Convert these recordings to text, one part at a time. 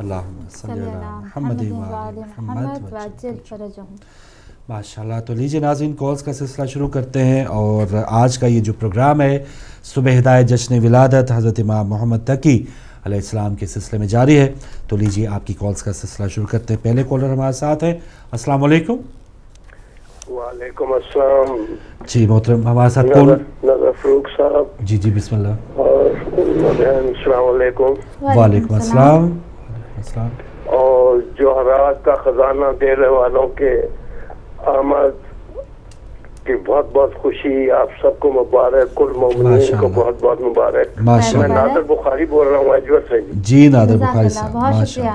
اللہم صلی علی محمد وآل محمد وعجل فرجہم۔ ماشاءاللہ۔ تو لیجیے ناظرین، کالز کا سلسلہ شروع کرتے ہیں، اور آج کا یہ جو پروگرام ہے صبح ہدایت جشن ولادت حضرت امام محمد تقی علیہ السلام کے سلسلے میں جاری ہے۔ تو لیجیے آپ کی کالز کا سلسلہ شروع کرتے ہیں۔ پہلے کالر ہمارے ساتھ ہیں۔ السلام علیکم۔ وعلیکم السلام جی محترم، ہمارے ساتھ کون؟ نظر فروخ صاحب۔ جی جی بسم اللہ۔ اور السلام علیکم۔ وعلیکم السلام۔ اور جوہرات کا خزانہ دینے والوں کے آمد کی بہت بہت خوشی، آپ سب کو مبارک، کل مومنین کو بہت بہت مبارک۔ میں نادر بخاری بول رہا ہوں اجور سے۔ جی نادر بخاری صاحب، بہت شکریہ۔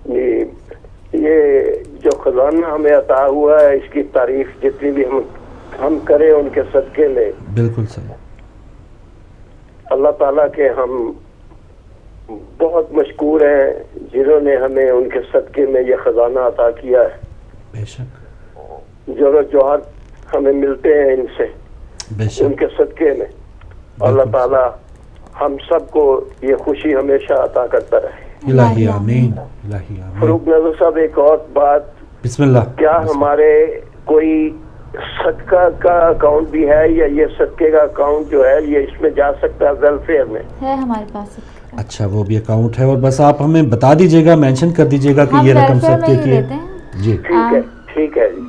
جی یہ جو خزانہ ہمیں عطا ہوا ہے، اس کی تعریف جتنی بھی ہم کریں ان کے صدقے میں، بالکل صحیح۔ اللہ تعالیٰ کے ہم بہت مشکور ہیں جنہوں نے ہمیں ان کے صدقے میں یہ خزانہ عطا کیا ہے۔ بے شک جو جوہر ہمیں ملتے ہیں ان سے، بے شک، ان کے صدقے میں اللہ تعالیٰ ہم سب کو یہ خوشی ہمیشہ عطا کرتا رہے۔ الہی آمین، الہی آمین۔ فروخ نظر صاحب، ایک اور بات، بسم اللہ۔ کیا ہمارے کوئی صدقہ کا اکاؤنٹ بھی ہے، یا یہ صدقے کا اکاؤنٹ جو ہے یہ اس میں جا سکتا ہے ویلفیئر میں؟ ہے ہمارے پاس۔ اچھا، وہ بھی اکاؤنٹ ہے، اور بس آپ ہمیں بتا دیجیے گا، مینشن کر دیجیے گا کہ یہ رقم صدقے کی ہے۔ جی ٹھیک ہے جی۔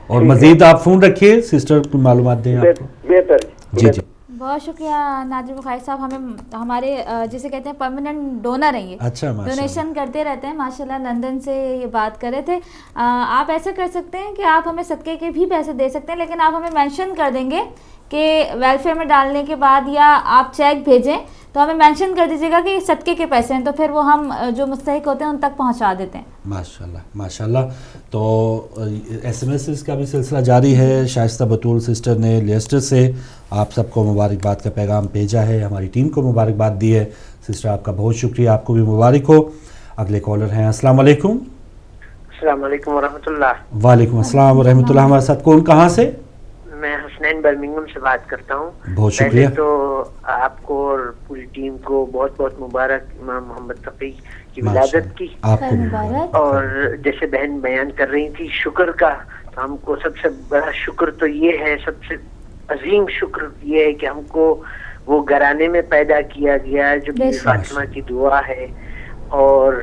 اور مزید آپ فون رکھیے، سسٹر کو معلومات دیں آپ کو۔ بہتر جی جی بہت شکریہ نادر بخاری صاحب، ہمارے جسے کہتے ہیں پرماننٹ ڈونر ہیں یہ۔ اچھا، ڈونیشن کرتے رہتے ہیں ماشاءاللہ۔ لندن سے یہ بات کر رہے تھے۔ آپ ایسا کر سکتے ہیں کہ آپ ہمیں صدقے کے بھی پیسے دے سکتے ہیں، لیکن آپ ہمیں مینشن کر دیں گے کہ ویلفیئر میں ڈالنے کے بعد، یا آپ چیک بھیجیں تو ہمیں مینشن کر دیجیے گا کہ صدقے کے پیسے ہیں، تو پھر وہ ہم جو مستحق ہوتے ہیں ان تک پہنچا دیتے ہیں۔ ماشاءاللہ ماشاءاللہ۔ تو ایس ایم ایس کا بھی سلسلہ جاری ہے۔ شائستہ بطول سسٹر نے لیسٹر سے آپ سب کو مبارکباد کا پیغام بھیجا ہے، ہماری ٹیم کو مبارکباد دی ہے۔ سسٹر آپ کا بہت شکریہ، آپ کو بھی مبارک ہو۔ اگلے کالر ہیں۔ السلام علیکم۔ السلام علیکم ورحمۃ اللہ۔ وعلیکم السلام ورحمۃ اللہ۔ ہمارے ساتھ کون، کہاں سے؟ میں حسنین برمنگم سے بات کرتا ہوں۔ بہت شکریہ۔ پہلے تو آپ کو اور پوری ٹیم کو بہت بہت مبارک امام محمد تقی کی ولادت کی۔ آپ کو مبارک۔ اور جیسے بہن بیان کر رہی تھی شکر کا، تو ہم کو سب سے بڑا شکر تو یہ ہے، سب سے عظیم شکر یہ ہے کہ ہم کو وہ گھرانے میں پیدا کیا گیا ہے جو بی بی فاطمہ کی دعا ہے، اور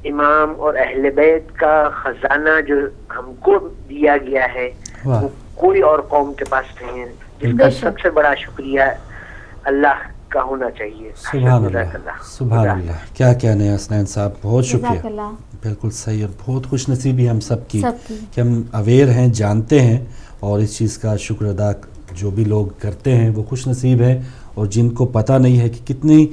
امام اور اہل بیت کا خزانہ جو ہم کو دیا گیا ہے وہ کوئی اور قوم کے پاس نہیں ہے، جس کا سب سے بڑا شکریہ اللہ کا ہونا چاہیے۔ سبحان اللہ، سبحان اللہ۔ کیا کہنے ہیں حسنین صاحب، بہت شکریہ۔ بالکل صحیح، اور بہت خوش نصیبی ہم سب کی کہ ہم اویئر ہیں، جانتے ہیں، اور اس چیز کا شکر ادا جو بھی لوگ کرتے ہیں وہ خوش نصیب ہیں، اور جن کو پتہ نہیں ہے کہ کتنی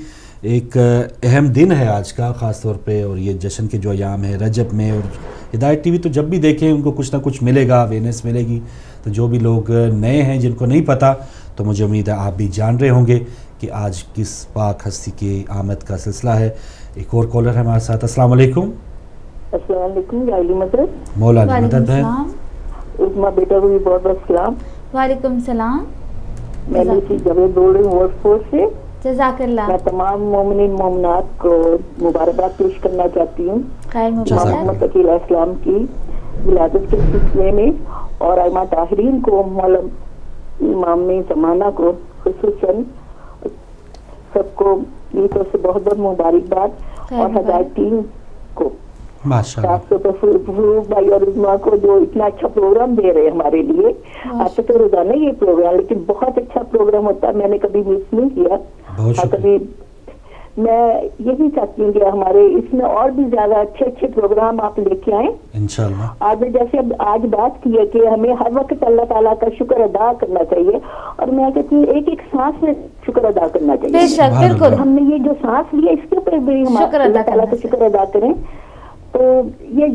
ایک اہم دن ہے آج کا خاص طور پہ، اور یہ جشن کے جو ایام ہے رجب میں، اور ہدایت ٹی وی تو جب بھی دیکھیں ان کو کچھ نہ کچھ ملے گا، اویئرنیس ملے گی۔ تو جو بھی لوگ نئے ہیں، جن کو نہیں پتہ، تو مجھے امید ہے آپ بھی جان رہے ہوں گے کہ آج کس پاک ہستی کی آمد کا سلسلہ ہے۔ ایک اور کالر ہے ہمارے ساتھ۔ السلام علیکم۔ السلام علیکم، علی مدد، مولا علی مدد ہے۔ عظمیٰ بیٹا کو بھی بہت بہت سلام۔ وعلیکم السلام۔ میں لوسی جاوید بول رہی ہوں ورک فورس سے۔ جزاک اللہ۔ میں تمام مومنین مومنات کو مبارکباد پیش کرنا چاہتی ہوں محمد تقی علیہ السلام کی ولادت کے سلسلے میں، اور ائمہ طاہرین کو، امام زمانہ کو خصوصاً سب کو میری طرف سے بہت بہت مبارکباد، اور ہدایت ٹیم کو خاص طور پر فروخ بھائی اور عظمیٰ کو جو اتنا اچھا پروگرام دے رہے ہمارے لیے۔ آتے تو روزانہ یہ پروگرام، لیکن بہت اچھا پروگرام ہوتا ہے، میں نے کبھی مس نہیں کیا۔ کبھی میں یہی چاہتی ہوں کہ ہمارے اس میں اور بھی زیادہ اچھے اچھے پروگرام آپ لے کے آئیں انشاءاللہ۔ آج جیسے آج بات کی ہے کہ ہمیں ہر وقت اللہ تعالیٰ کا شکر ادا کرنا چاہیے، اور میں کہتی ہوں ایک ایک سانس میں شکر ادا کرنا چاہیے۔ بے شک، بالکل۔ ہم نے یہ جو سانس لیا اس کے اوپر بھی ہم اللہ تعالیٰ کا شکر ادا کریں، تو یہ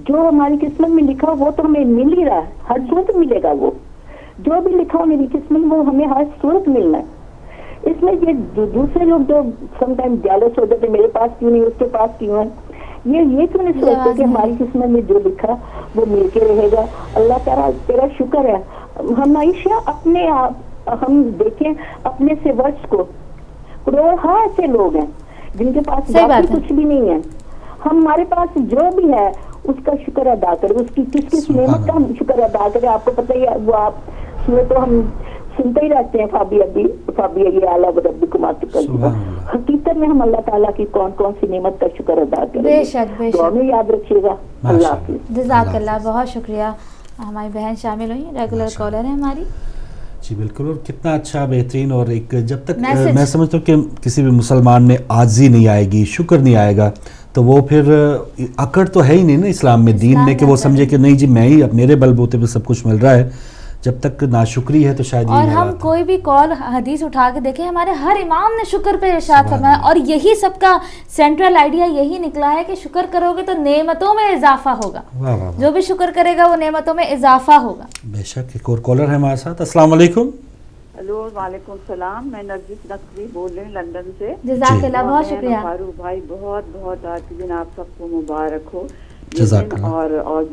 جو ہماری قسمت میں لکھا وہ تو ہمیں مل ہی رہا ہے، ہر صورت ملے گا، وہ جو بھی لکھا ہو میری قسمت وہ ہمیں ہر صورت ملنا ہے۔ اس میں یہ دوسرے لوگ جو سم ٹائم جیلس ہو جاتے میرے پاس کیوں نہیں، اس کے پاس کیوں ہے، یہ کیوں نہیں سوچتے کہ ہماری قسمت میں جو لکھا وہ مل کے رہے گا۔ اللہ تعالیٰ تیرا شکر ہے، ہمیشہ اپنے آپ ہم دیکھیں اپنے سے ورڈس کو، کروڑ ہاں ایسے لوگ ہیں جن کے پاس کچھ بھی نہیں ہے. ہمارے پاس جو بھی ہے اس کا شکر ادا کرے, اس کی کس کس نعمت کا ہم شکر ادا کریں. آپ کو پتہ ہی ہے, وہ آپ میں تو ہم سنتے ہی رہتے ہیں فابی اعلیٰ ربکم اتقوا. حقیقت میں ہم اللہ تعالیٰ کی کون کون سی نعمت کا شکر ادا کریں. بے شک بے شک, میں یاد رکھیے گا. اللہ حافظ. جزاک اللہ, بہت شکریہ. ہماری بہن شامل ہوئی, ریگولر کالر ہے ہماری. جی بالکل, اور کتنا اچھا بہترین. اور ایک جب تک میں سمجھتا ہوں کہ کسی بھی مسلمان میں عاجزی نہیں آئے گی, شکر نہیں آئے گا, تو وہ پھر اکڑ تو ہے ہی نہیں نا اسلام میں, دین میں, کہ وہ سمجھے کہ نہیں جی میں ہی اب میرے بل بوتے پہ سب کچھ مل رہا ہے. جب تک ناشکری ہے تو شاید یہ. اور ہم کوئی بھی کال حدیث اٹھا کے دیکھیں, ہمارے ہر امام نے شکر پہ ارشاد فرمایا, اور یہی سب کا سینٹرل آئیڈیا یہی نکلا ہے کہ شکر کرو گے تو نعمتوں میں اضافہ ہوگا. جو بھی شکر کرے گا وہ نعمتوں میں اضافہ ہوگا. بے شک. ایک اور کالر ہے ہمارے ساتھ. السلام علیکم. ہیلو, وعلیکم السلام. میں نرجس نقوی بول رہی ہوں لندن سے. جزاک اللہ, بہت شکریہ. فاروق بھائی بہت آج کے دن آپ سب کو مبارک ہو. اور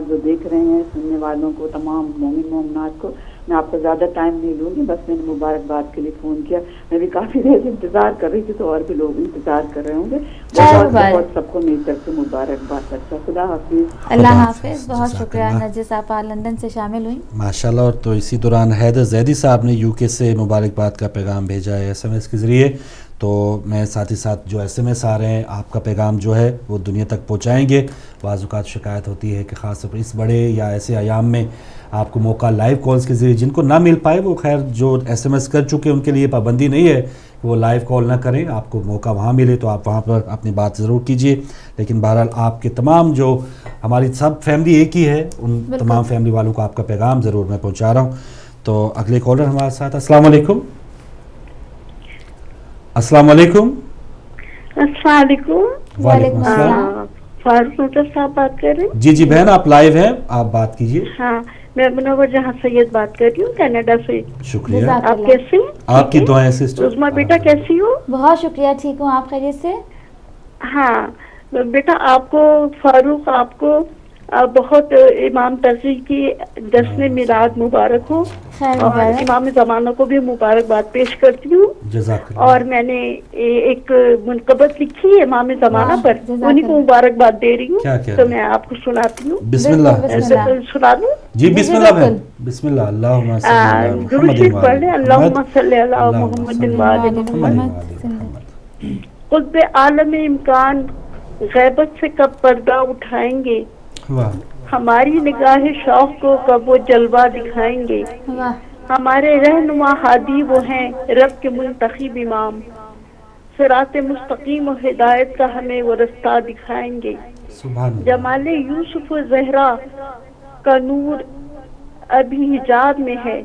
جو دیکھ رہے ہیں سننے والوں کو, تمام مومن مومنات کو, میں آپ کو زیادہ ٹائم نہیں لوں گی, بس میں نے مبارکباد کے لیے فون کیا. میں بھی کافی دیر سے انتظار کر رہی تھی, تو اور بھی لوگ انتظار کر رہے ہوں گے. بہت سب کو میری طرف سے مبارکباد. اچھا, خدا حافظ. اللہ حافظ. بہت شکریہ نرجس, آپ لندن سے شامل ہوئی. ماشاءاللہ. اور تو اسی دوران حیدر زیدی صاحب نے یو کے سے مبارکباد کا پیغام بھیجا ہے SMS کے ذریعے. تو میں ساتھ ہی ساتھ جو SMS آ رہے ہیں, آپ کا پیغام جو ہے وہ دنیا تک پہنچائیں گے. بعض اوقات شکایت ہوتی ہے کہ خاص طور پر اس بڑے یا ایسے ایام میں آپ کو موقع لائیو کالز کے ذریعے, جن کو نہ مل پائے وہ خیر جو SMS کر چکے ان کے لیے پابندی نہیں ہے کہ وہ لائیو کال نہ کریں. آپ کو موقع وہاں ملے تو آپ وہاں پر اپنی بات ضرور کیجئے. لیکن بہرحال آپ کے تمام جو ہماری سب فیملی ایک ہی ہے, ان تمام فیملی والوں کو آپ کا پیغام ضرور میں پہنچا رہا ہوں. تو اگلے کالر ہمارے ساتھ. السلام علیکم. السلام علیکم. السلام علیکم. وعلیکم السلام. فاروق صاحب بات کر رہے ہیں؟ جی جی بہن, آپ لائیو ہیں, آپ بات کیجئے. ہاں, میں منور جہاں سید بات کر رہی ہوں کینیڈا سے. شکریہ. آپ کیسے ہیں؟ آپ کی دعائیں سسٹر. عظمیٰ بیٹا کیسی ہو؟ بہت شکریہ, ٹھیک ہوں. آپ خیریت سے؟ ہاں بیٹا, آپ کو فاروق, آپ کو بہت امام تقی کی جشن میلاد مبارک ہو, اور امام زمانہ کو بھی مبارکباد پیش کرتی ہوں. اور میں نے ایک منقبت لکھی ہے امام زمانہ پر, انہیں کو مبارکباد دے رہی ہوں, تو میں آپ کو سناتی ہوں. بسم اللہ. سنا دوں؟ جی بسم اللہ بہن, بسم اللہ. اللہم صلی علی محمد وآل محمد. قطب عالم امکان غیبت سے کب پردہ اٹھائیں گے, ہماری نگاہ شوق کو کب وہ جلوہ دکھائیں گے. ہمارے رہنما ہادی وہ ہیں رب کے منتخب امام, صراط مستقیم و ہدایت کا ہمیں وہ رستہ دکھائیں گے. جمال یوسف و زہرا کا نور ابھی حجاب میں ہے,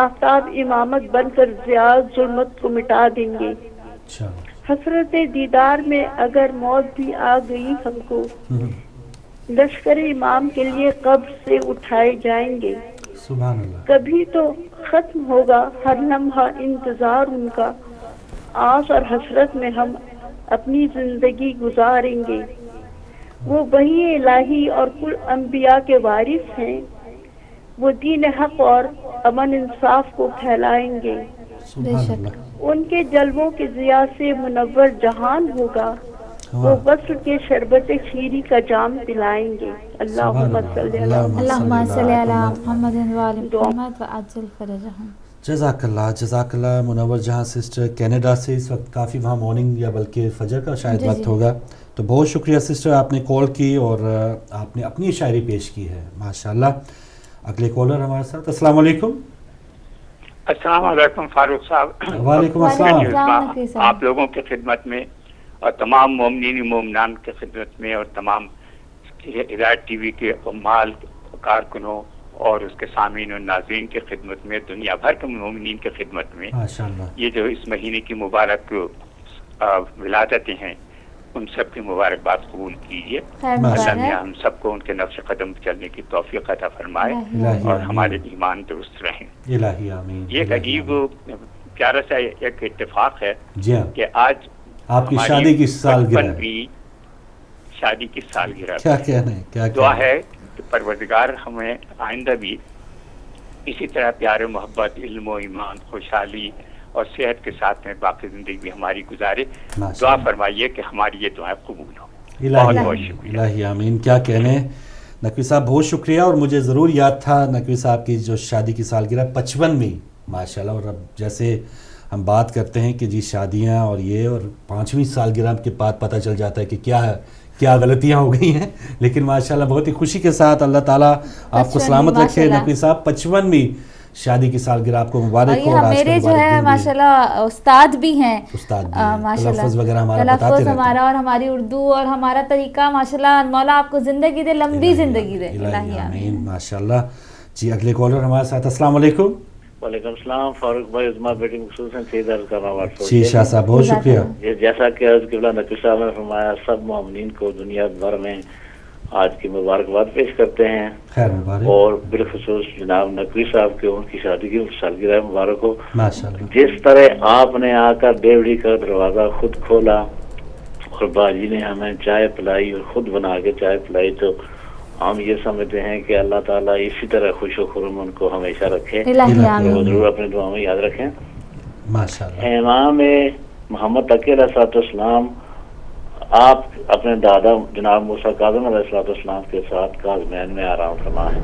آفتاب امامت بن کر ضیاء ظلمت کو مٹا دیں گے. حسرت دیدار میں اگر موت بھی آ گئی ہم کو, لشکر امام کے لیے قبر سے اٹھائے جائیں گے. سبحان اللہ. کبھی تو ختم ہوگا ہر لمحہ انتظار ان کا, آس اور حسرت میں ہم اپنی زندگی گزاریں گے. وہ وحی الہی اور کل انبیاء کے وارث ہیں, وہ دین حق اور امن انصاف کو پھیلائیں گے. ان کے جلووں کے ضیاء سے منور جہان ہوگا, وہ وصل کے شربت شیری کا جام پلائیں گے. اللہم صلی علی محمد وآل محمد وعجل فرجہم. جزاک اللہ. جزاک اللہ. منور جہاں سسٹر کینیڈا سے, اس وقت کافی وہاں مارننگ یا بلکہ فجر کا شاید وقت ہوگا. تو بہت شکریہ سسٹر, آپ نے کال کی اور آپ نے اپنی شاعری پیش کی ہے, ماشاءاللہ. اگلے کالر ہمارے ساتھ. السلام علیکم. السلام علیکم فاروق صاحب. وعلیکم السلام. آپ لوگوں کی خدمت میں اور تمام مومنین مومنان کی خدمت میں, اور تمام ہدایت ٹی وی کے عمال کارکنوں اور اس کے سامعین اور ناظرین کی خدمت میں, دنیا بھر کے مومنین کی خدمت میں, یہ جو اس مہینے کی مبارک ولادتیں ہیں ان سب کی مبارکباد قبول کیجیے. اللہ نے ہم سب کو ان کے نقش قدم چلنے کی توفیق عطا فرمائے اور ہمارے ایمان درست رہیں. یہ ایک عجیب پیارا سا ایک اتفاق ہے کہ آج آپ کی شادی کی سالگرہ, شادی کی سالگرہ. دعا ہے کہ پروردگار ہمیں آئندہ بھی اسی طرح پیار محبت, علم و ایمان, خوشحالی اور صحت کے ساتھ میں باقی زندگی بھی ہماری گزارے. دعا فرمائیے کہ ہماری یہ دعائیں قبول ہوں. بہت بہت شکریہ. الہی آمین. کیا کہنے نقوی صاحب, بہت شکریہ. اور مجھے ضرور یاد تھا نقوی صاحب کی جو شادی کی سالگرہ 55ویں ماشاءاللہ. اور اب جیسے ہم بات کرتے ہیں کہ جی شادیاں اور یہ, اور 5ویں سالگرہ کے بعد پتہ چل جاتا ہے کہ کیا غلطیاں ہو گئی ہیں, لیکن ماشاءاللہ بہت ہی خوشی کے ساتھ اللہ تعالیٰ آپ کو سلامت رکھے. نقوی صاحب 55ویں شادی کی سالگرہ آپ کو مبارک ہو. اور میرے جو ہے ماشاءاللہ استاد بھی ہیں, تلفظ وغیرہ ہمارا اور ہماری اردو اور ہمارا طریقہ ماشاءاللہ. مولا آپ کو زندگی دے, لمبی زندگی دے. آمین ماشاءاللہ. جی اگلے کالر ہمارے ساتھ. السلام علیکم. وعلیکم السلام. فاروق بھائی, عظمہ بیٹی خصوصاً سید عرض کر رہا ہوں. جی شاہ صاحب بہت شکریہ. جیسا کہ عرض قبلہ نقوی صاحب نے فرمایا, سب مومنین کو دنیا بھر میں آج کی مبارکباد پیش کرتے ہیں. خیر مبارک. اور بالخصوص جناب نقوی صاحب کے ان کی شادی کی سالگرہ مبارک ہو. ماشاءاللہ. جس طرح آپ نے آ کر ڈیوڑی کا دروازہ خود کھولا اور باجی نے ہمیں چائے پلائی اور خود بنا کے چائے پلائی, تو ہم یہ سمجھتے ہیں کہ اللہ تعالیٰ اسی طرح خوش و خرم ان کو ہمیشہ رکھے. ضرور اپنے دعا میں یاد رکھیں. ماشاءاللہ. امام محمد تقی علیہ السلام, آپ اپنے دادا جناب موسیٰ کاظم علیہ السلام کے ساتھ کاظمین میں آرام فرما ہے.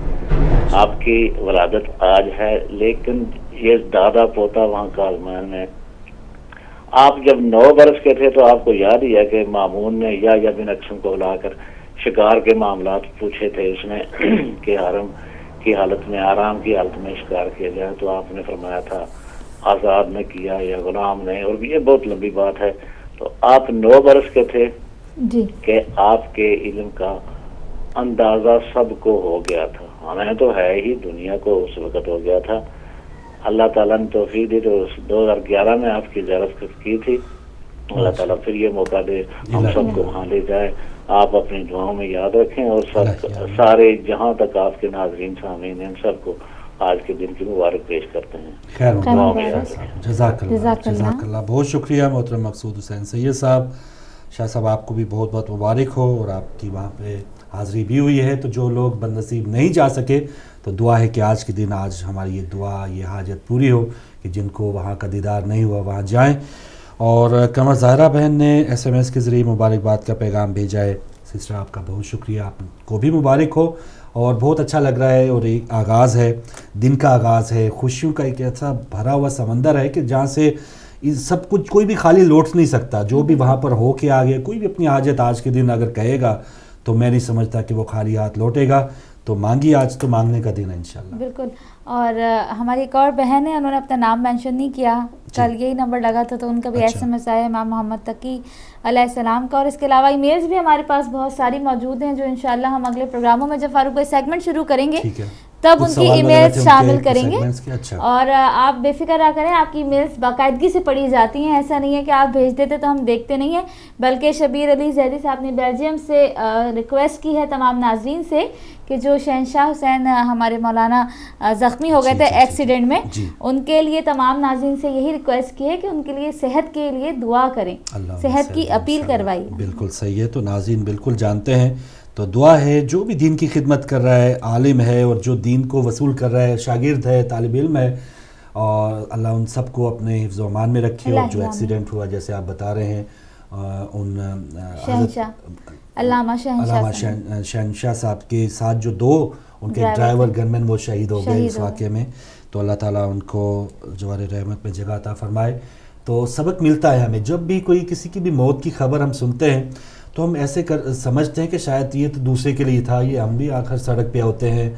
آپ کی ولادت آج ہے, لیکن یہ دادا پوتا وہاں کاظمین میں. آپ جب 9 برس کے تھے تو آپ کو یاد ہی ہے کہ مامون نے یا بن اقسم کو بلا کر شکار کے معاملات پوچھے تھے اس نے کہ حرم کی حالت میں, آرام کی حالت میں شکار کیا جائے, تو آپ نے فرمایا تھا آزاد نے کیا یا غلام نے, اور یہ بہت لمبی بات ہے. تو آپ 9 برس کے تھے جی کہ آپ کے علم کا اندازہ سب کو ہو گیا تھا. ہمیں تو ہے ہی, دنیا کو اس وقت ہو گیا تھا. اللہ تعالیٰ نے توفیق دی تو 2011 میں آپ کی زیارت کی تھی. اللہ تعالیٰ پھر یہ موقع دے ہم سب کو وہاں لے جائے. آپ اپنی دعاؤں میں یاد رکھیں, اور سارے جہاں تک آپ کے ناظرین سامعین ان سب کو آج کے دن کی مبارک پیش کرتے ہیں. جزاک اللہ. بہت شکریہ محترم مقصود حسین سید صاحب. شاہ صاحب آپ کو بھی بہت بہت مبارک ہو, اور آپ کی وہاں پہ حاضری بھی ہوئی ہے. تو جو لوگ بد نصیب نہیں جا سکے تو دعا ہے کہ آج کے دن آج ہماری یہ دعا, یہ حاجت پوری ہو کہ جن کو وہاں کا دیدار نہیں ہوا وہاں جائیں. اور قمر ظاہرہ بہن نے SMS کے ذریعے مبارکباد کا پیغام بھیجا ہے. سسٹر آپ کا بہت شکریہ, آپ کو بھی مبارک ہو. اور بہت اچھا لگ رہا ہے, اور ایک آغاز ہے, دن کا آغاز ہے, خوشیوں کا ایک ایسا بھرا ہوا سمندر ہے کہ جہاں سے سب کچھ کوئی بھی خالی لوٹ نہیں سکتا. جو بھی وہاں پر ہو کے آگے کوئی بھی اپنی حاجت آج کے دن اگر کہے گا تو میں نہیں سمجھتا کہ وہ خالی ہاتھ لوٹے گا. تو مانگی, آج تو مانگنے کا دن ہے انشاءاللہ. بالکل. اور ہماری ایک اور بہن ہے, انہوں نے اپنا نام مینشن نہیں کیا, کل یہی نمبر لگا تھا تو ان کا بھی SMS آیا امام محمد تقی علیہ السلام کا. اور اس کے علاوہ ای میلز بھی ہمارے پاس بہت ساری موجود ہیں جو انشاءاللہ ہم اگلے پروگراموں میں جب فاروق بھائی سیگمنٹ شروع کریں گے تب ان کی ای میلز شامل کریں گے. اور آپ بے فکر رہا کریں, آپ کی ای میلز باقاعدگی سے پڑھی جاتی ہیں. ایسا نہیں ہے کہ آپ بھیج دیتے تو ہم دیکھتے نہیں ہیں, بلکہ شبیر علی زیدی صاحب نے بیلجیم سے ریکویسٹ کی ہے تمام ناظرین سے کہ جو شہنشاہ حسین ہمارے مولانا زخمی ہو گئے تھے ایکسیڈنٹ میں, ان کے لیے تمام ناظرین سے یہی ریکویسٹ کی ہے کہ ان کے لیے صحت کے لیے دعا کریں, صحت کی اپیل کروائی. بالکل صحیح ہے. تو ناظرین بالکل جانتے ہیں, تو دعا ہے جو بھی دین کی خدمت کر رہا ہے, عالم ہے اور جو دین کو وصول کر رہا ہے, شاگرد ہے, طالب علم ہے, اور اللہ ان سب کو اپنے حفظ و امان میں رکھے. اور جو ایکسیڈنٹ ہوا جیسے آپ بتا رہے ہیں ان علامہ شہنشاہ صاحب کے ساتھ جو 2 ان کے ڈرائیور گنمین وہ شہید ہو گئے اس واقعے میں, تو اللہ تعالیٰ ان کو جوار رحمت میں جگہ عطا فرمائے. تو سبق ملتا ہے ہمیں, جب بھی کوئی کسی کی بھی موت کی خبر ہم سنتے ہیں تو ہم ایسے سمجھتے ہیں کہ شاید یہ تو دوسرے کے لیے تھا, یہ ہم بھی آخر سڑک پہ ہوتے ہیں.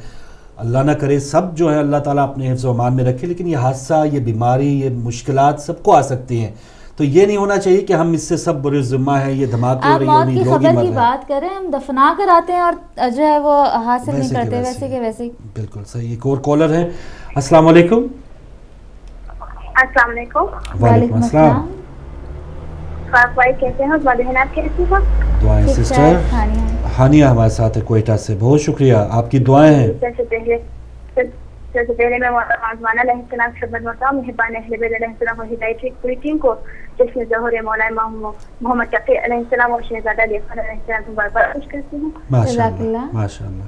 اللہ نہ کرے سب جو ہے اللہ تعالیٰ اپنے حفظ و امان میں رکھے, لیکن یہ حادثہ, یہ بیماری, یہ مشکلات سب کو آ سکتی ہیں. تو یہ نہیں ہونا چاہیے کہ ہم اس سے سب برے ذمہ ہیں, یہ دھماکے ہو رہی ہیں, موت کی خبر کی بات کریں, ہم دفنا کر آتے ہیں اور جو ہے وہ حاصل نہیں کرتے ویسے کہ ویسے. بالکل صحیح. ایک اور کالر ہے. السلام علیکم. السلام علیکم. وعلیکم السلام. فاروق بھائی کیسے ہیں؟ بہن آپ کیسی ہیں؟ دعائیں سسٹر ہانیہ ہمارے ساتھ ہے کوئٹہ سے. بہت شکریہ, آپ کی دعائیں ہیں. سب سے پہلے میں آزمانہ علیہ السلام کی خدمت میں مہربان اہل بیت علیہ السلام اور ہدایت کی پوری ٹیم کو, جس میں ظہور مولانا محمد تقی علیہ السلام اور شہزادہ علی خان علیہ السلام کو بار بار خوش کرتی ہوں. ماشاءاللہ ماشاءاللہ.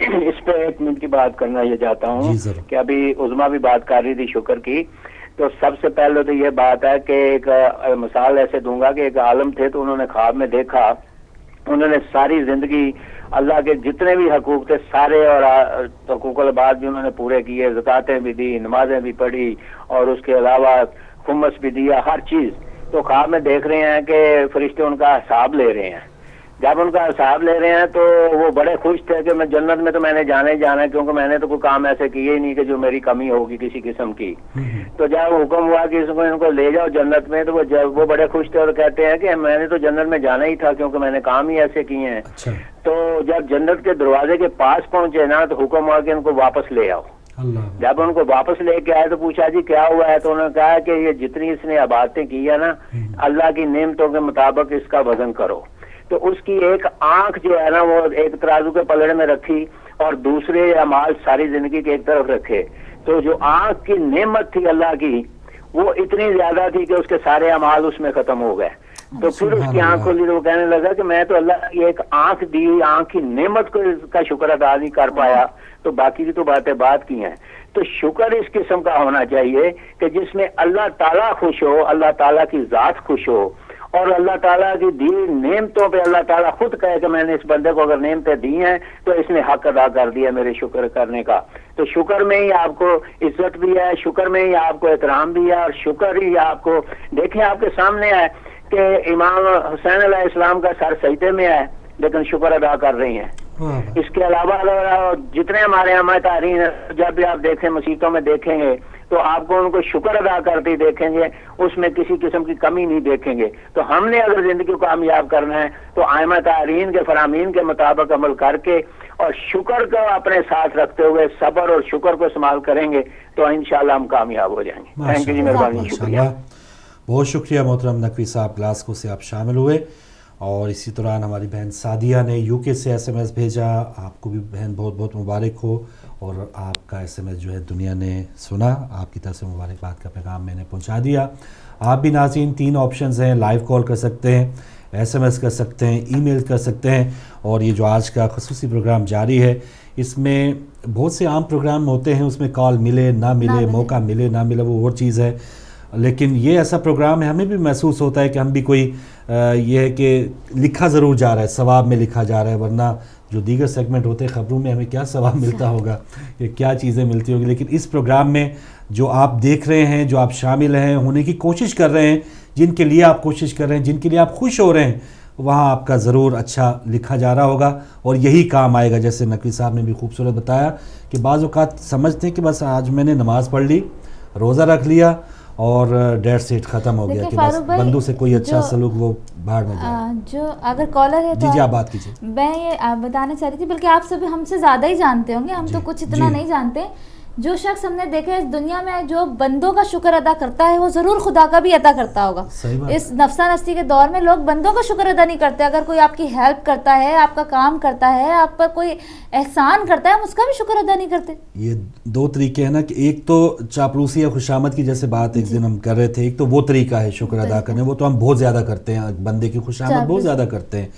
اس پہ 1 منٹ کی بات کرنا یہ چاہتا ہوں کہ ابھی عظما بھی بات کر رہی تھی شکر کی. تو سب سے پہلے تو یہ بات ہے کہ ایک مثال ایسے دوں گا کہ ایک عالم تھے تو انہوں نے خواب میں دیکھا, انہوں نے ساری زندگی اللہ کے جتنے بھی حقوق تھے سارے اور حقوق العباد بھی انہوں نے پورے کیے, زکاتیں بھی دی, نمازیں بھی پڑھی اور اس کے علاوہ خمس بھی دیا, ہر چیز. تو خواب میں دیکھ رہے ہیں کہ فرشتے ان کا حساب لے رہے ہیں. جب ان کا حساب لے رہے ہیں تو وہ بڑے خوش تھے کہ میں جنت میں تو میں نے جانا ہی جانا ہے, کیونکہ میں نے تو کوئی کام ایسے کیے ہی نہیں کہ جو میری کمی ہوگی کسی قسم کی. تو جب حکم ہوا کہ ان کو لے جاؤ جنت میں, تو وہ بڑے خوش تھے اور کہتے ہیں کہ میں نے تو جنت میں جانا ہی تھا کیونکہ میں نے کام ہی ایسے کیے ہیں. تو جب جنت کے دروازے کے پاس پہنچے نا تو حکم ہوا کہ ان کو واپس لے آؤ. جب ان کو واپس لے کے آئے تو پوچھا جی کیا ہوا ہے, تو انہوں نے کہا کہ یہ جتنی اس نے عبادتیں کی ہے نا اللہ کی نعمتوں کے مطابق اس کا وزن کرو. تو اس کی ایک آنکھ جو ہے نا وہ ایک ترازو کے پلڑے میں رکھی اور دوسرے اعمال ساری زندگی کے ایک طرف رکھے. تو جو آنکھ کی نعمت تھی اللہ کی وہ اتنی زیادہ تھی کہ اس کے سارے اعمال اس میں ختم ہو گئے. تو پھر اس کی آنکھ کھولی تو وہ کہنے لگا کہ میں تو اللہ کی ایک آنکھ دی, آنکھ کی نعمت کو کا شکر ادا نہیں کر پایا, تو باقی کی تو باتیں بات کی ہیں. تو شکر اس قسم کا ہونا چاہیے کہ جس میں اللہ تعالیٰ خوش ہو, اللہ تعالیٰ کی ذات خوش ہو, اور اللہ تعالیٰ کی دی نعمتوں پہ اللہ تعالیٰ خود کہے کہ میں نے اس بندے کو اگر نعمتیں دی ہیں تو اس نے حق ادا کر دیا میرے شکر کرنے کا. تو شکر میں ہی آپ کو عزت بھی ہے, شکر میں ہی آپ کو احترام بھی ہے, اور شکر ہی آپ کو دیکھیں آپ کے سامنے ہے کہ امام حسین علیہ السلام کا سر سجدے میں ہے لیکن شکر ادا کر رہی ہیں. اس کے علاوہ جتنے ہمارے یہاں تارین جب بھی آپ دیکھیں مسیحتوں میں دیکھیں گے تو آپ کو ان کو شکر ادا کرتے دیکھیں گے, اس میں کسی قسم کی کمی نہیں دیکھیں گے. تو ہم نے اگر زندگی کو کامیاب کرنا ہے تو ائمہ تارین کے فرامین کے مطابق عمل کر کے اور شکر کو اپنے ساتھ رکھتے ہوئے صبر اور شکر کو استعمال کریں گے تو انشاءاللہ ہم کامیاب ہو جائیں گے. تھینک یو جی, مہربانی, شکریہ. بہت شکریہ محترم نقوی صاحب, گلاسکو سے آپ شامل ہوئے. اور اسی دوران ہماری بہن سعدیہ نے یو کے سے SMS بھیجا. آپ کو بھی بہن بہت بہت مبارک ہو, اور آپ کا SMS جو ہے دنیا نے سنا, آپ کی طرف سے مبارکباد کا پیغام میں نے پہنچا دیا. آپ بھی ناظرین 3 آپشنز ہیں, لائیو کال کر سکتے ہیں, SMS کر سکتے ہیں, ای میل کر سکتے ہیں, اور یہ جو آج کا خصوصی پروگرام جاری ہے اس میں بہت سے عام پروگرام ہوتے ہیں, اس میں کال ملے نہ ملے, موقع ملے نہ ملے, وہ اور چیز ہے. لیکن یہ ایسا پروگرام ہے, ہمیں بھی محسوس ہوتا ہے کہ ہم بھی کوئی یہ ہے کہ لکھا ضرور جا رہا ہے, ثواب میں لکھا جا رہا ہے, ورنہ جو دیگر سیگمنٹ ہوتے ہیں خبروں میں ہمیں کیا ثواب ملتا ہوگا, یہ کیا چیزیں ملتی ہوگی. لیکن اس پروگرام میں جو آپ دیکھ رہے ہیں, جو آپ شامل ہیں, ہونے کی کوشش کر رہے ہیں, جن کے لیے آپ کوشش کر رہے ہیں, جن کے لیے آپ خوش ہو رہے ہیں, وہاں آپ کا ضرور اچھا لکھا جا رہا ہوگا اور یہی کام آئے گا. جیسے نقوی صاحب نے بھی خوبصورت بتایا کہ بعض اوقات سمجھتے ہیں کہ بس آج میں نے نماز پڑھ لی, روزہ رکھ لیا اور ڈیٹ سیٹ ختم ہو گیا, کہ بس بندوں سے کوئی اچھا سلوک وہ باہر میں جائے. جو اگر کالر ہے جی آپ بات کیجیے. میں یہ بتانا چاہ رہی تھی, بلکہ آپ سب ہم سے زیادہ ہی جانتے ہوں گے, ہم تو کچھ اتنا نہیں جانتے. جو شخص ہم نے دیکھا ہے اس دنیا میں جو بندوں کا شکر ادا کرتا ہے وہ ضرور خدا کا بھی ادا کرتا ہوگا. اس نفسا نفسی کے دور میں لوگ بندوں کا شکر ادا نہیں کرتے. اگر کوئی آپ کی ہیلپ کرتا ہے, آپ کا کام کرتا ہے, آپ پر کوئی احسان کرتا ہے, ہم اس کا بھی شکر ادا نہیں کرتے. یہ 2 طریقے ہیں نا, کہ ایک تو چاپلوسی یا خوشامد کی جیسے بات ایک دن ہم کر رہے تھے, ایک تو وہ طریقہ ہے شکر ادا کرنے, وہ تو ہم بہت زیادہ کرتے ہیں, بندے کی خوشامد بہت زیادہ کرتے ہیں.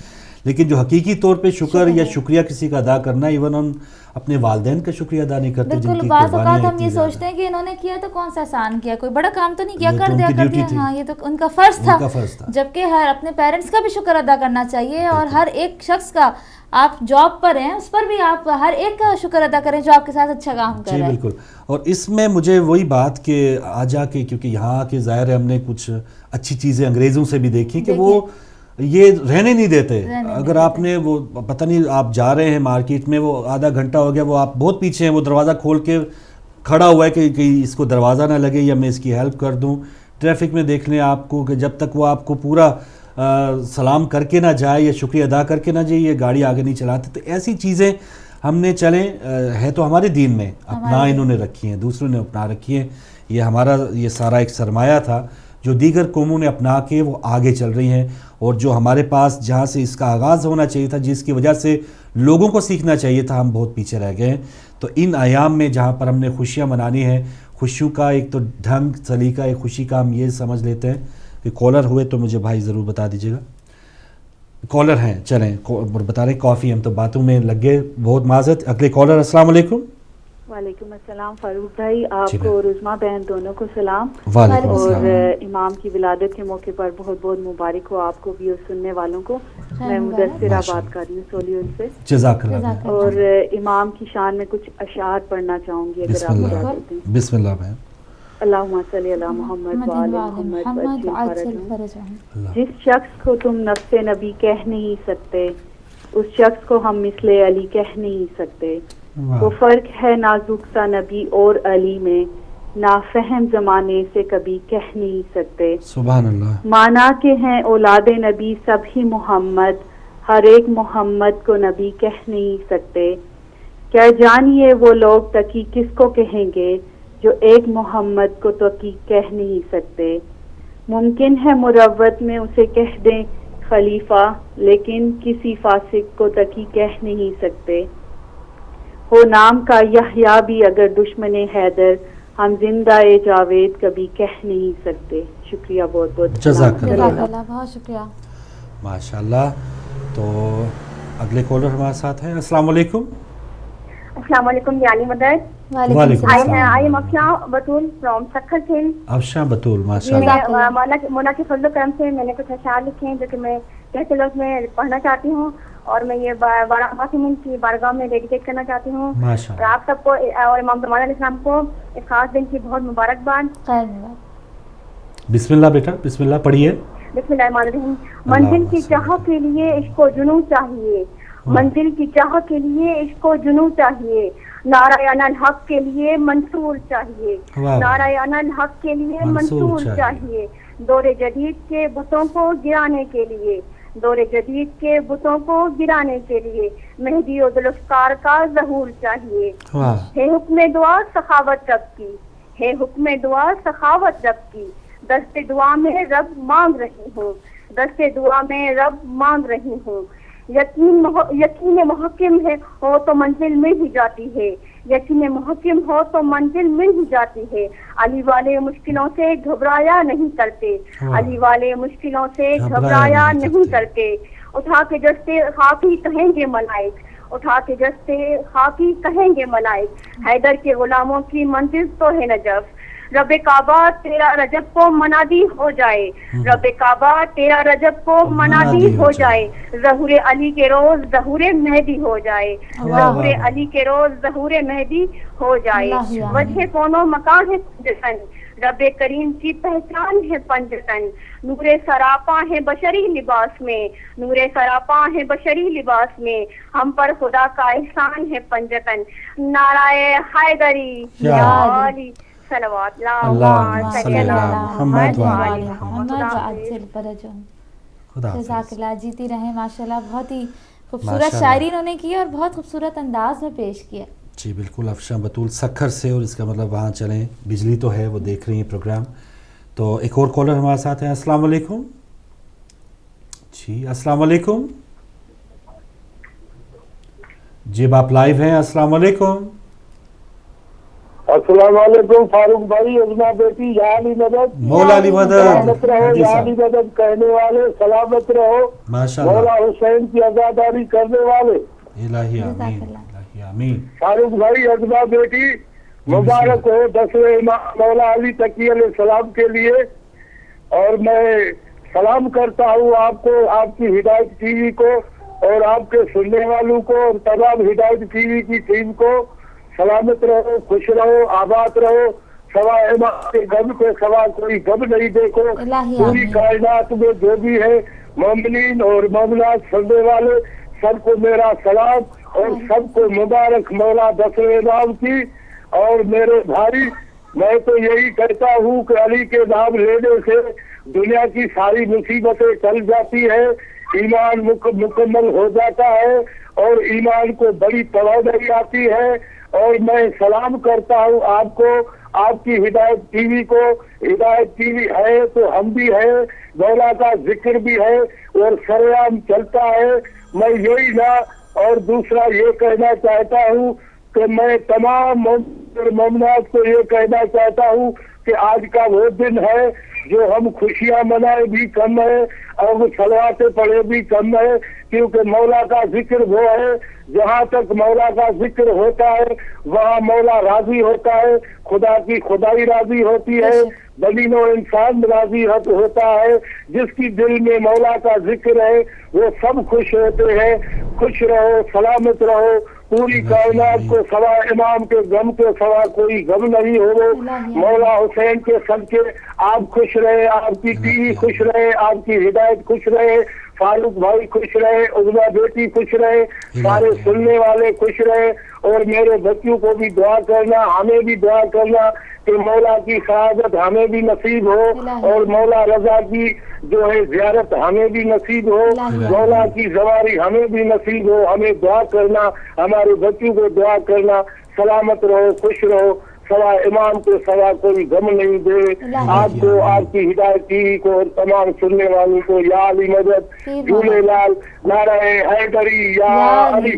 لیکن جو حقیقی طور پہ شکر یا شکریہ کسی کا ادا کرنا, ایون ہم اپنے والدین کا شکریہ ادا نہیں کرتے. بالکل, بعض اوقات ہم یہ سوچتے ہیں کہ انہوں نے کیا تو کون سا احسان کیا, کوئی بڑا کام تو نہیں کیا, کر دیا. ہاں یہ تو ان کا فرض تھا, جبکہ ہر اپنے پیرنٹس کا بھی شکر ادا کرنا چاہیے. اور ہر ایک شخص کا, آپ جاب پر ہیں اس پر بھی آپ ہر ایک کا شکر ادا کریں جو آپ کے ساتھ اچھا کام کر رہا ہے. بالکل. اور اس میں مجھے وہی بات کہ آ جا کے, کیونکہ یہاں کے ظاہر ہے ہم نے کچھ اچھی چیزیں انگریزوں سے بھی دیکھی کہ وہ یہ رہنے نہیں دیتے. اگر آپ نے وہ پتہ نہیں آپ جا رہے ہیں مارکیٹ میں, وہ آدھا گھنٹہ ہو گیا, وہ آپ بہت پیچھے ہیں, وہ دروازہ کھول کے کھڑا ہوا ہے کہ اس کو دروازہ نہ لگے یا میں اس کی ہیلپ کر دوں. ٹریفک میں دیکھ لیں آپ کو کہ جب تک وہ آپ کو پورا سلام کر کے نہ جائے یا شکریہ ادا کر کے نہ جائے, یہ گاڑی آگے نہیں چلاتے. تو ایسی چیزیں ہم نے چلیں ہے تو ہمارے دین میں اپنا انہوں نے رکھی ہیں, دوسروں نے اپنا رکھی ہیں. یہ ہمارا یہ سارا ایک سرمایہ تھا جو دیگر قوموں نے اپنا کے وہ آگے چل رہی ہیں, اور جو ہمارے پاس جہاں سے اس کا آغاز ہونا چاہیے تھا, جس کی وجہ سے لوگوں کو سیکھنا چاہیے تھا, ہم بہت پیچھے رہ گئے ہیں. تو ان ایام میں جہاں پر ہم نے خوشیاں منانی ہیں, خوشیوں کا ایک تو ڈھنگ سلیقہ, ایک خوشی کا ہم یہ سمجھ لیتے ہیں کہ کالر ہوئے تو مجھے بھائی ضرور بتا دیجیے گا. کالر ہیں, چلیں بتا رہے کافی, ہم تو باتوں میں لگ گئے, بہت معذرت. اگلے کالر. السلام علیکم. وعلیکم السلام فاروق بھائی, آپ کو اور عظما بہن دونوں کو سلام. اور امام کی ولادت کے موقع پر بہت بہت مبارک ہو آپ کو بھی اور سننے والوں کو. میں مدثرہ بات کر رہی ہوں سولیول سے. جزاک اللہ. اور امام کی شان میں کچھ اشعار پڑھنا چاہوں گی اگر آپ اجازت دیں. بسم اللہ بہن. اللہم صلی علی محمد وآل محمد وعجل فرجہ. جس شخص کو تم نفس نبی کہہ نہیں سکتے اس شخص کو ہم مثل علی کہہ نہیں سکتے. وہ فرق ہے نازک سا نبی اور علی میں, نافہم زمانے سے کبھی کہہ نہیں سکتے. سبحان اللہ. مانا کہ ہیں اولاد نبی سب ہی محمد, ہر ایک محمد کو نبی کہہ نہیں سکتے. کیا جانیے وہ لوگ تقی کس کو کہیں گے جو ایک محمد کو تقی کہہ نہیں سکتے. ممکن ہے مروت میں اسے کہہ دیں خلیفہ, لیکن کسی فاسق کو تقی کہہ نہیں سکتے. ہو نام کا یحییٰ بھی اگر دشمن حیدر, ہم زندہ جاوید کبھی کہہ نہیں سکتے. شکریہ بہت بہت. جزاک اللہ. بہت شکریہ. ماشاء اللہ. تو اگلے کالر ہمارے ساتھ ہیں. السلام علیکم. السلام علیکم. یعنی مدد. وعلیکم السلام. I am Afsha Batul from Sakhar Singh. افشاں بطول, ماشاء اللہ. مولا کے فضل و کرم سے میں نے کچھ اشعار لکھے ہیں جو کہ میں کہتے لوگ میں پڑھنا چاہتی ہوں, اور میں یہ بارہ کی بارگاہ میں ڈیڈیکیٹ کرنا چاہتی ہوں. اور آپ سب کو اور امام زمان علیہ السلام کو اس خاص دن کی بہت مبارکباد. بسم اللہ بیٹا, بسم اللہ پڑھیے. بسم اللہ الرحمن الرحیم. منزل کی چاہ کے لیے عشق و جنوں چاہیے, منزل کی چاہ کے لیے عشق و جنوں چاہیے. نارائن الحق کے لیے منصور چاہیے, نارائن الحق کے لیے منصور چاہیے. دور جدید کے بتوں کو گرانے کے لیے, دور جدید کے بتوں کو گرانے کے لیے مہدی و ذوالفقار کا ظہور چاہیے. ہے حکم دعا سخاوت رب کی, ہے حکم دعا سخاوت رب کی. دست دعا میں رب مانگ رہی ہوں, دست دعا میں رب مانگ رہی ہوں. یقین محکم ہے ہو تو منزل میں ہی جاتی ہے, یقین محکم ہو تو منزل میں ہی جاتی ہے. علی والے مشکلوں سے گھبرایا نہیں کرتے, علی والے مشکلوں سے گھبرایا نہیں کرتے. اٹھا کے جستے خاکی کہیں گے ملائک, اٹھا کے جستے خاکی کہیں گے ملائک. حیدر کے غلاموں کی منزل تو ہے نجف, رب کعبہ تیرا رجب کو منادی ہو جائے, رب کعبہ تیرا رجب کو منادی ہو جائے. ظہور علی کے روز ظہور مہدی ہو جائے, ظہور علی کے روز ظہور مہدی ہو جائے. وجہ کون و مکان ہے پنجتن, رب کریم کی پہچان ہے پنجتن. نور سراپا ہے بشری لباس میں, نور سراپا ہے بشری لباس میں. ہم پر خدا کا احسان ہے پنجتن. نعرہ حیدری یا علی صلوات اللہ صلی اللہ محمد وعلی محمد وعجل فرجہ. جزاک اللہ. جیتی رہیں. ماشاءاللہ بہت ہی خوبصورت شاعری انہوں نے کی اور بہت خوبصورت انداز میں پیش کیا. جی بالکل. افشاں بطول سکھر سے, اور اس کا مطلب وہاں چلیں, بجلی تو ہے, وہ دیکھ رہی ہیں پروگرام. تو ایک اور کالر ہمارے ساتھ ہیں. السلام علیکم. جی السلام علیکم. جی آپ لائیو ہیں. السلام علیکم. السلام علیکم فاروق بھائی, عظما بیٹی, یا علی مدد, مولا علی مدد, سلامت رہو, یا علی مدد کہنے والے سلامت رہو, مولا حسین کی عزاداری کرنے والے. الہی آمین, الہی آمین. فاروق بھائی, عظما بیٹی مبارک ہو 10ویں امام مولا علی تقی علیہ السلام کے لیے. اور میں سلام کرتا ہوں آپ کو, آپ کی ہدایت ٹی وی کو, اور آپ کے سننے والوں کو, اور تمام ہدایت ٹی وی کی ٹیم کو. سلامت رہو, خوش رہو, آباد رہو. سوائے امام کے غم کے سوا کوئی غم نہیں دیکھو. پوری کائنات میں جو بھی ہے مومنین اور مومنات سننے والے سب کو میرا سلام, اور سب کو مبارک مولا 10ویں امام کی. اور میرے بھائی, میں تو یہی کہتا ہوں کہ علی کے نام لینے سے دنیا کی ساری مصیبتیں ٹل جاتی ہے, ایمان مکمل ہو جاتا ہے, اور ایمان کو بڑی توانائی آتی ہے. اور میں سلام کرتا ہوں آپ کو, آپ کی ہدایت ٹی وی کو. ہدایت ٹی وی ہے تو ہم بھی ہے, مولا کا ذکر بھی ہے اور سرعام چلتا ہے. میں یہی نہ اور دوسرا یہ کہنا چاہتا ہوں کہ میں تمام مومنات کو یہ کہنا چاہتا ہوں کہ آج کا وہ دن ہے جو ہم خوشیاں منائے بھی کم ہے اور صلواتیں پڑھے بھی کم ہے، کیونکہ مولا کا ذکر وہ ہے جہاں تک مولا کا ذکر ہوتا ہے وہاں مولا راضی ہوتا ہے، خدا کی خدائی راضی ہوتی ہے، بلین و انسان راضی ہوتا ہے۔ جس کی دل میں مولا کا ذکر ہے وہ سب خوش ہوتے ہیں۔ خوش رہو، سلامت رہو، پوری کائنات کو سوا امام کے غم کے سوا کوئی غم نہیں ہو۔ مولا حسین کے صدقے آپ خوش رہے، آپ کی ٹی وی خوش رہے، آپ کی ہدایت خوش رہے، فاروق بھائی خوش رہے، عظما بیٹی خوش رہے، سارے سننے والے خوش رہے، اور میرے بچوں کو بھی دعا کرنا، ہمیں بھی دعا کرنا کہ مولا کی سعادت ہمیں بھی نصیب ہو اور مولا رضا کی جو ہے زیارت ہمیں بھی نصیب ہو، مولا کی زواری ہمیں بھی نصیب ہو۔ ہمیں دعا کرنا، ہمارے بچوں کو دعا کرنا، سلامت رہو، خوش رہو، سوا امام کو سوا کوئی غم نہیں دے۔ آپ کو، آپ کی ہدایت کو اور تمام سننے والوں کو یا علی مدد، جھولے لال، نعرہ حیدری، یا علی۔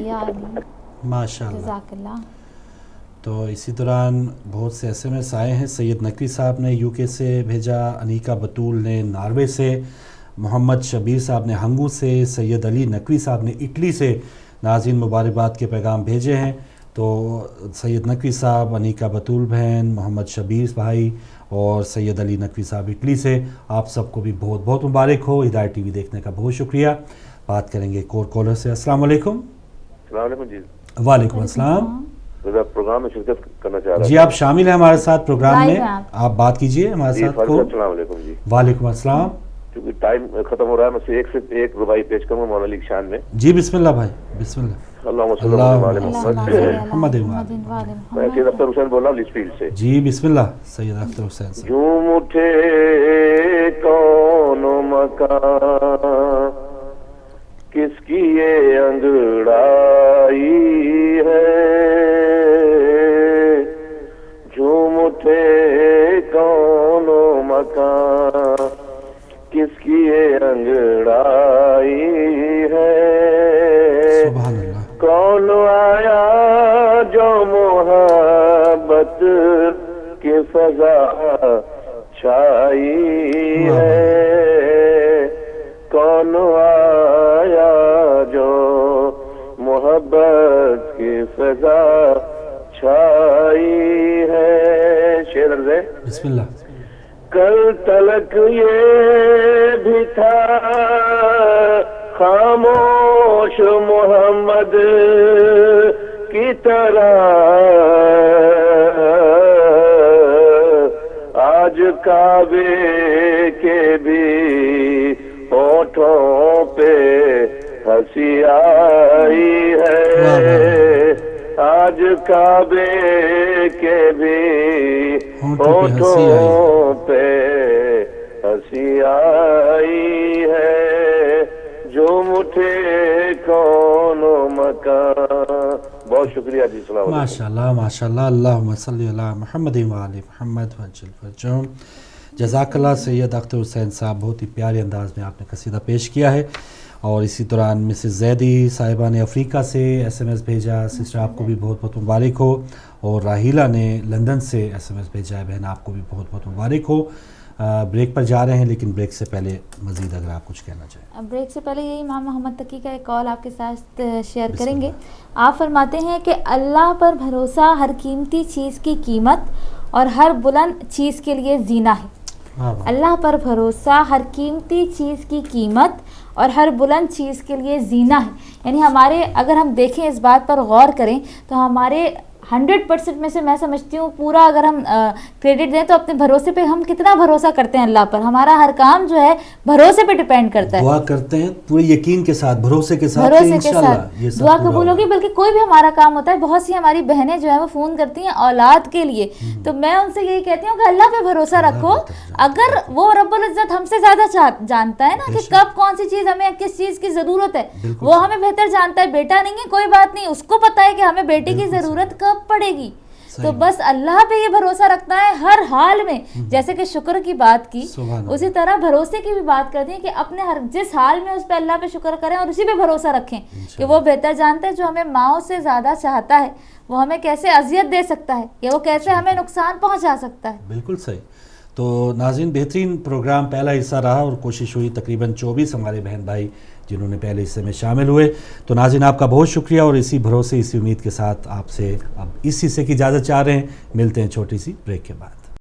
ماشاء اللہ۔ تو اسی دوران بہت سے ایس ایم ایس آئے ہیں۔ سید نقوی صاحب نے یو کے سے بھیجا، انیکا بطول نے ناروے سے، محمد شبیر صاحب نے ہنگو سے، سید علی نقوی صاحب نے اٹلی سے ناظرین مبارکباد کے پیغام بھیجے ہیں۔ تو سید نقوی صاحب، انیکا بطول بہن، محمد شبیر بھائی اور سید علی نقوی صاحب اٹلی سے، آپ سب کو بھی بہت بہت مبارک ہو۔ ہدایت ٹی وی دیکھنے کا بہت شکریہ۔ بات کریں گے ایک اور کالر سے۔ السلام علیکم۔ السلام علیکم جی۔ وعلیکم السلام۔ پروگرام میں شرکت کرنا چاہ رہا جی، آپ شامل ہیں ہمارے ساتھ پروگرام میں، آپ بات کیجئے ہمارے ساتھ کو۔ السلام علیکم جی۔ وعلیکم السلام۔ کیونکہ ٹائم ختم ہو رہا ہے، میں سے ایک رباعی پیش کروں گا مولانا علی کی شان میں۔ جی بسم اللہ بھائی، بسم اللہ۔ اللہم صلی اللہ علیہ محمد۔ میں سید اختر حسین بول رہا ہوں لیس فیلڈ سے۔ جی بسم اللہ سید اختر حسین سے۔ جھوم اٹھے کون مکان، کس کی یہ انگڑائی ہے، جھوم اٹھے کون مکان، کس کی یہ انگڑائی ہے، سبحان اللہ۔ کون آیا جو محبت کی فضا چھائی ہے، کون آیا جو محبت کی فضا چھائی ہے۔ شعر عرض ہے بسم اللہ۔ کل تلک یہ بھی تھا خاموش محمد کی طرح، آج کعبے کے بھی ہونٹوں پہ ہنسی آئی ہے، آج کعبے کے بھی ہونٹوں پہ ہنسی آئی ہے، جو مٹھے کون مکان۔ بہت شکریہ جی، السلام علیکم۔ ماشاءاللہ ماشاءاللہ، اللہم صلی علی محمد وعلی محمد وجل فرجہم۔ جزاک اللہ سید اختر حسین صاحب، بہت ہی پیارے انداز میں آپ نے قصیدہ پیش کیا ہے۔ اور اسی دوران مسز زیدی صاحبہ نے افریقہ سے ایس ایم ایس بھیجا، سسٹر آپ کو بھی بہت بہت مبارک ہو۔ اور راہیلہ نے لندن سے ایس ایم ایس بھیجا ہے، بہن آپ کو بھی بہت بہت مبارک ہو۔ بریک پر جا رہے ہیں، لیکن بریک سے پہلے مزید اگر آپ کچھ کہنا چاہیں۔ بریک سے پہلے یہی امام محمد تقی کا ایک کال آپ کے ساتھ شیئر کریں گے۔ آپ فرماتے ہیں کہ اللہ پر بھروسہ ہر قیمتی چیز کی قیمت اور ہر بلند چیز کے لیے زینہ ہے۔ اللہ پر بھروسہ ہر قیمتی چیز کی قیمت اور ہر بلند چیز کے لیے زینہ ہے، یعنی ہمارے، اگر ہم دیکھیں اس بات پر غور کریں تو ہمارے 100% میں سے میں سمجھتی ہوں پورا اگر ہم کریڈٹ دیں تو اپنے بھروسے پہ ہم کتنا بھروسہ کرتے ہیں اللہ پر، ہمارا ہر کام جو ہے بھروسے پہ ڈیپینڈ کرتا ہے۔ دعا کرتے ہیں پورے یقین کے ساتھ، بھروسے کے ساتھ، دعا قبول ہوگی۔ بلکہ کوئی بھی ہمارا کام ہوتا ہے، بہت سی ہماری بہنیں جو ہیں وہ فون کرتی ہیں اولاد کے لیے، تو میں ان سے یہی کہتی ہوں کہ اللہ پہ بھروسہ رکھو۔ اگر وہ رب العزت ہم سے زیادہ جانتا ہے نا کہ کب کون سی چیز ہمیں کس چیز کی ضرورت ہے، وہ ہمیں بہتر جانتا ہے۔ بیٹا نہیں ہے کوئی بات نہیں، اس کو پتا ہے کہ ہمیں بیٹے کی ضرورت کب پڑے گی، تو بس اللہ پہ یہ بھروسہ رکھنا ہے ہر حال میں۔ جیسے کہ شکر کی بات کی، اسی طرح بھروسے کی بھی بات کرتے ہیں کہ اپنے ہر جس حال میں اس پہ اللہ پہ شکر کریں اور اسی پہ بھروسہ رکھیں کہ وہ بہتر جانتا ہے۔ جو ہمیں ماؤں سے زیادہ چاہتا ہے وہ ہمیں کیسے اذیت دے سکتا ہے یا وہ کیسے ہمیں نقصان پہنچا سکتا ہے۔ بالکل صحیح۔ تو ناظرین بہترین پروگرام پہلا حصہ رہا اور کوشش ہوئی تقریباً 24 ہمارے بہن بھائی جنہوں نے پہلے حصے میں شامل ہوئے. تو ناظرین آپ کا بہت شکریہ اور اسی بھروسے اسی امید کے ساتھ آپ سے اب اس حصے کی اجازت چاہ رہے ہیں. ملتے ہیں چھوٹی سی بریک کے بعد.